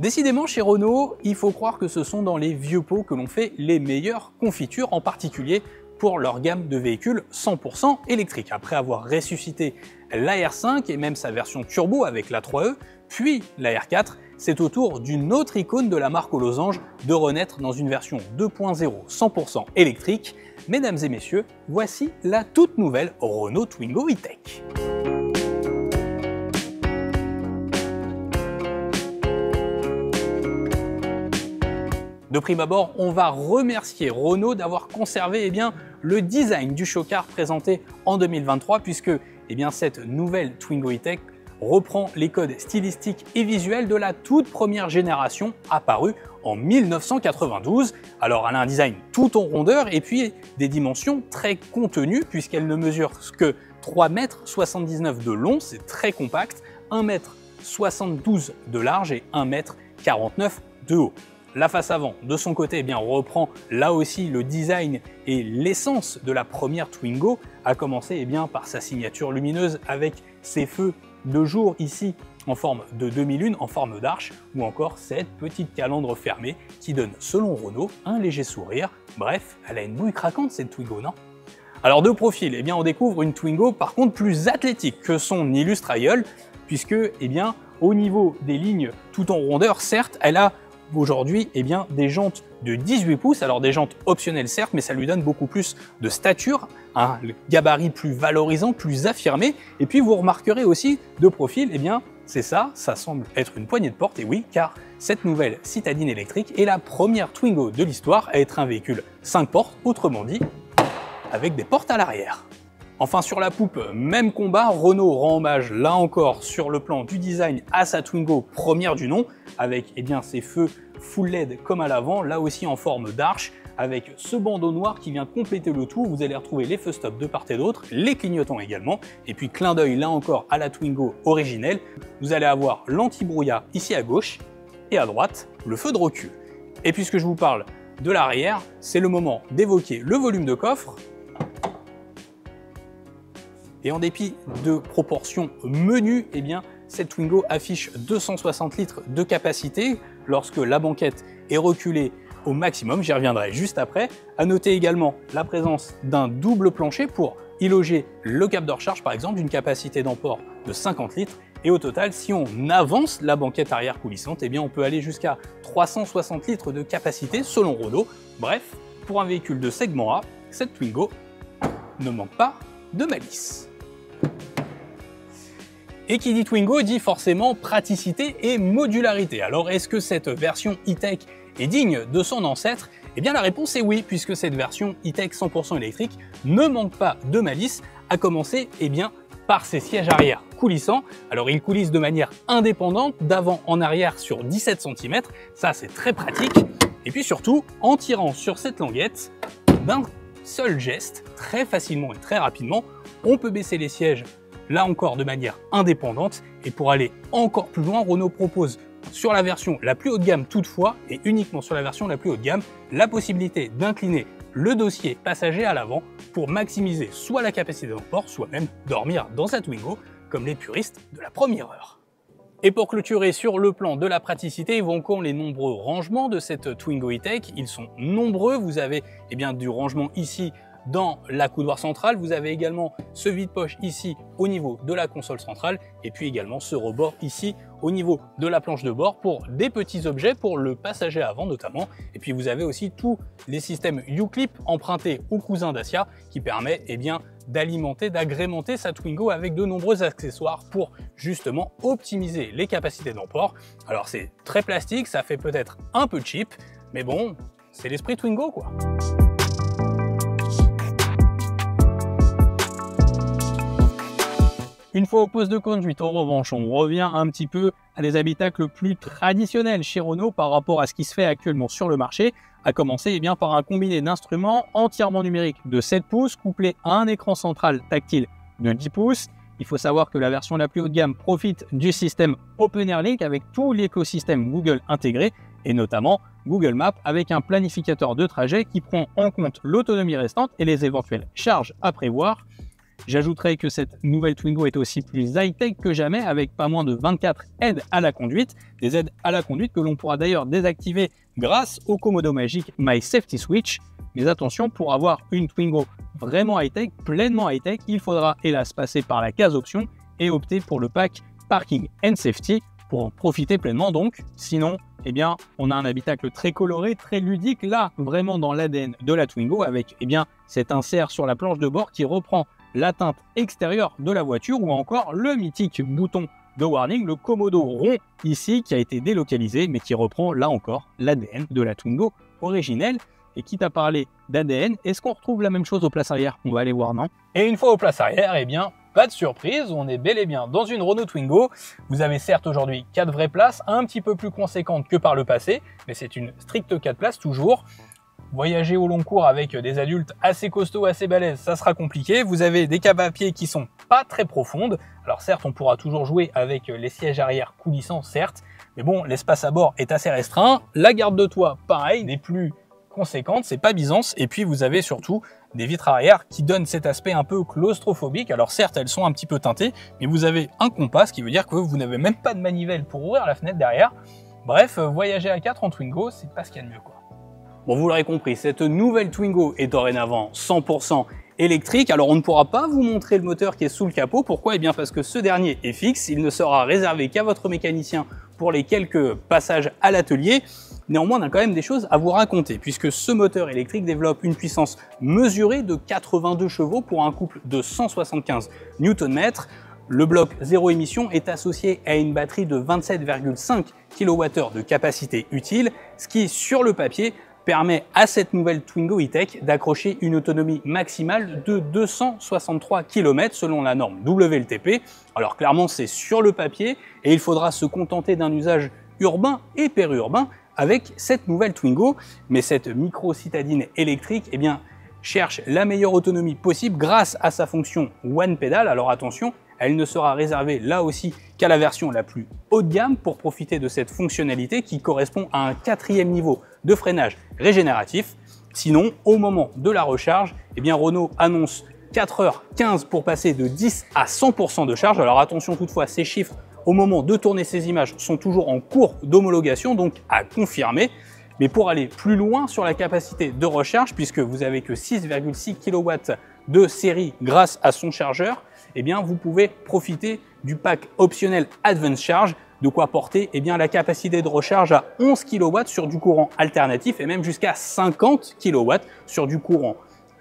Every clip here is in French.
Décidément, chez Renault, il faut croire que ce sont dans les vieux pots que l'on fait les meilleures confitures, en particulier pour leur gamme de véhicules 100% électriques. Après avoir ressuscité la R5 et même sa version turbo avec la 3E, puis la R4, c'est au tour d'une autre icône de la marque aux losanges de renaître dans une version 2.0 100% électrique. Mesdames et messieurs, voici la toute nouvelle Renault Twingo E-Tech. De prime abord, on va remercier Renault d'avoir conservé le design du chocard présenté en 2023 puisque cette nouvelle Twingo E-Tech reprend les codes stylistiques et visuels de la toute première génération apparue en 1992. Alors elle a un design tout en rondeur et puis des dimensions très contenues puisqu'elle ne mesure que 3,79 m de long, c'est très compact, 1,72 m de large et 1,49 m de haut. La face avant, de son côté, reprend là aussi le design et l'essence de la première Twingo, à commencer par sa signature lumineuse avec ses feux de jour ici en forme de demi-lune, en forme d'arche, ou encore cette petite calandre fermée qui donne, selon Renault, un léger sourire. Bref, elle a une bouille craquante cette Twingo, non? Alors de profil, on découvre une Twingo par contre plus athlétique que son illustre aïeul, puisque au niveau des lignes tout en rondeur, certes, elle a aujourd'hui des jantes de 18 pouces, alors des jantes optionnelles certes, mais ça lui donne beaucoup plus de stature, un gabarit plus valorisant, plus affirmé, et puis vous remarquerez aussi de profil, c'est ça semble être une poignée de porte, et oui, car cette nouvelle citadine électrique est la première Twingo de l'histoire à être un véhicule 5 portes, autrement dit, avec des portes à l'arrière. Enfin sur la poupe, même combat, Renault rend hommage là encore sur le plan du design à sa Twingo première du nom, avec ses feux full LED comme à l'avant, là aussi en forme d'arche, avec ce bandeau noir qui vient compléter le tout. Vous allez retrouver les feux stop de part et d'autre, les clignotants également, et puis clin d'œil là encore à la Twingo originelle, vous allez avoir l'anti-brouillard ici à gauche, et à droite, le feu de recul. Et puisque je vous parle de l'arrière, c'est le moment d'évoquer le volume de coffre. Et en dépit de proportions menues, cette Twingo affiche 260 litres de capacité lorsque la banquette est reculée au maximum, j'y reviendrai juste après. À noter également la présence d'un double plancher pour y loger le câble de recharge par exemple, d'une capacité d'emport de 50 litres. Et au total, si on avance la banquette arrière coulissante, on peut aller jusqu'à 360 litres de capacité selon Renault. Bref, pour un véhicule de segment A, cette Twingo ne manque pas de malice. Et qui dit Twingo dit forcément praticité et modularité. Alors est-ce que cette version E-Tech est digne de son ancêtre? La réponse est oui, puisque cette version E-Tech 100% électrique ne manque pas de malice, à commencer par ses sièges arrière coulissants. Alors ils coulissent de manière indépendante, d'avant en arrière sur 17 cm, ça c'est très pratique. Et puis surtout, en tirant sur cette languette, d'un seul geste, très facilement et très rapidement, on peut baisser les sièges là encore de manière indépendante. Et pour aller encore plus loin, Renault propose sur la version la plus haut de gamme toutefois, et uniquement sur la version la plus haut de gamme, la possibilité d'incliner le dossier passager à l'avant pour maximiser soit la capacité d'emport, soit même dormir dans sa Twingo, comme les puristes de la première heure. Et pour clôturer sur le plan de la praticité, évoquons les nombreux rangements de cette Twingo E-Tech. Ils sont nombreux, vous avez du rangement ici dans la coudoir centrale, vous avez également ce vide-poche ici au niveau de la console centrale, et puis également ce rebord ici au niveau de la planche de bord pour des petits objets, pour le passager avant notamment. Et puis vous avez aussi tous les systèmes U-Clip empruntés au cousin Dacia qui permet d'alimenter, d'agrémenter sa Twingo avec de nombreux accessoires pour justement optimiser les capacités d'emport. Alors c'est très plastique, ça fait peut-être un peu cheap, mais bon, c'est l'esprit Twingo quoi. Une fois au poste de conduite, en revanche, on revient un petit peu à des habitacles plus traditionnels chez Renault par rapport à ce qui se fait actuellement sur le marché, à commencer par un combiné d'instruments entièrement numériques de 7 pouces couplé à un écran central tactile de 10 pouces. Il faut savoir que la version la plus haut de gamme profite du système OpenAirLink avec tout l'écosystème Google intégré et notamment Google Maps avec un planificateur de trajet qui prend en compte l'autonomie restante et les éventuelles charges à prévoir. J'ajouterai que cette nouvelle Twingo est aussi plus high-tech que jamais avec pas moins de 24 aides à la conduite, des aides à la conduite que l'on pourra d'ailleurs désactiver grâce au commodo magique My Safety Switch. Mais attention, pour avoir une Twingo vraiment high-tech, pleinement high-tech, il faudra hélas passer par la case option et opter pour le pack Parking and Safety pour en profiter pleinement donc. Sinon, eh bien, on a un habitacle très coloré, très ludique, là, vraiment dans l'ADN de la Twingo avec cet insert sur la planche de bord qui reprend la teinte extérieure de la voiture ou encore le mythique bouton de warning, le commodo rond ici qui a été délocalisé mais qui reprend là encore l'ADN de la Twingo originelle. Et quitte à parler d'ADN, est-ce qu'on retrouve la même chose aux places arrière? On va aller voir, non? Et une fois aux places arrière, eh bien, pas de surprise, on est bel et bien dans une Renault Twingo. Vous avez certes aujourd'hui 4 vraies places, un petit peu plus conséquentes que par le passé, mais c'est une stricte 4 places toujours. Voyager au long cours avec des adultes assez costauds, assez balèzes, ça sera compliqué. Vous avez des cabines à pied qui sont pas très profondes. Alors certes, on pourra toujours jouer avec les sièges arrière coulissants, certes, mais bon, l'espace à bord est assez restreint. La garde de toit, pareil, n'est plus conséquente, c'est pas Byzance, et puis vous avez surtout des vitres arrière qui donnent cet aspect un peu claustrophobique. Alors certes, elles sont un petit peu teintées, mais vous avez un compas, ce qui veut dire que vous n'avez même pas de manivelle pour ouvrir la fenêtre derrière. Bref, voyager à 4 en Twingo, c'est pas ce qu'il y a de mieux, quoi. Bon, vous l'aurez compris, cette nouvelle Twingo est dorénavant 100% électrique. Alors on ne pourra pas vous montrer le moteur qui est sous le capot. Pourquoi? Eh bien parce que ce dernier est fixe, il ne sera réservé qu'à votre mécanicien pour les quelques passages à l'atelier. Néanmoins, on a quand même des choses à vous raconter, puisque ce moteur électrique développe une puissance mesurée de 82 chevaux pour un couple de 175 Nm. Le bloc zéro émission est associé à une batterie de 27,5 kWh de capacité utile, ce qui, sur le papier, permet à cette nouvelle Twingo E-Tech d'accrocher une autonomie maximale de 263 km selon la norme WLTP. Alors clairement, c'est sur le papier et il faudra se contenter d'un usage urbain et périurbain avec cette nouvelle Twingo, mais cette micro-citadine électrique cherche la meilleure autonomie possible grâce à sa fonction One Pedal. Alors attention, elle ne sera réservée là aussi qu'à la version la plus haut de gamme pour profiter de cette fonctionnalité qui correspond à un 4e niveau de freinage régénératif. Sinon, au moment de la recharge, Renault annonce 4h15 pour passer de 10 à 100% de charge. Alors attention toutefois, ces chiffres au moment de tourner ces images sont toujours en cours d'homologation, donc à confirmer. Mais pour aller plus loin sur la capacité de recharge, puisque vous avez que 6,6 kW de série grâce à son chargeur, vous pouvez profiter du pack optionnel Advance Charge, de quoi porter la capacité de recharge à 11 kW sur du courant alternatif et même jusqu'à 50 kW sur du courant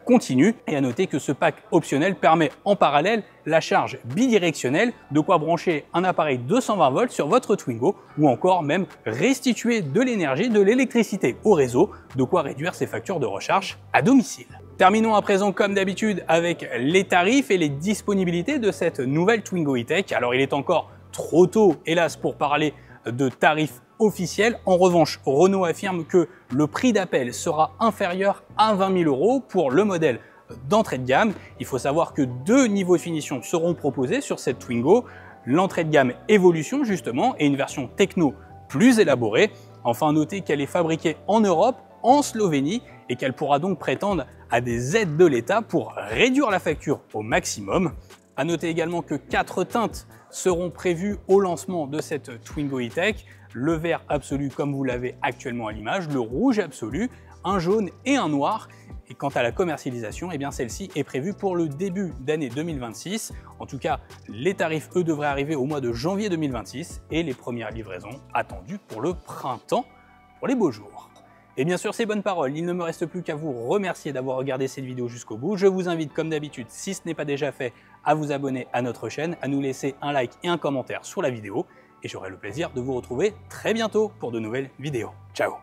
continu. Et à noter que ce pack optionnel permet en parallèle la charge bidirectionnelle, de quoi brancher un appareil 220 volts sur votre Twingo ou encore même restituer de l'énergie, de l'électricité au réseau, de quoi réduire ses factures de recharge à domicile. Terminons à présent comme d'habitude avec les tarifs et les disponibilités de cette nouvelle Twingo E-Tech. Alors il est encore trop tôt hélas pour parler de tarifs officiels. En revanche, Renault affirme que le prix d'appel sera inférieur à 20 000 € pour le modèle d'entrée de gamme. Il faut savoir que 2 niveaux de finition seront proposés sur cette Twingo, l'entrée de gamme Evolution justement et une version techno plus élaborée. Enfin, notez qu'elle est fabriquée en Europe, en Slovénie, et qu'elle pourra donc prétendre à des aides de l'État pour réduire la facture au maximum. À noter également que 4 teintes seront prévues au lancement de cette Twingo E-Tech. Le vert absolu comme vous l'avez actuellement à l'image, le rouge absolu, un jaune et un noir. Et quant à la commercialisation, celle-ci est prévue pour le début d'année 2026. En tout cas, les tarifs, eux, devraient arriver au mois de janvier 2026 et les premières livraisons attendues pour le printemps, pour les beaux jours. Et bien sûr, ces bonnes paroles, il ne me reste plus qu'à vous remercier d'avoir regardé cette vidéo jusqu'au bout. Je vous invite, comme d'habitude, si ce n'est pas déjà fait, à vous abonner à notre chaîne, à nous laisser un like et un commentaire sur la vidéo. Et j'aurai le plaisir de vous retrouver très bientôt pour de nouvelles vidéos. Ciao!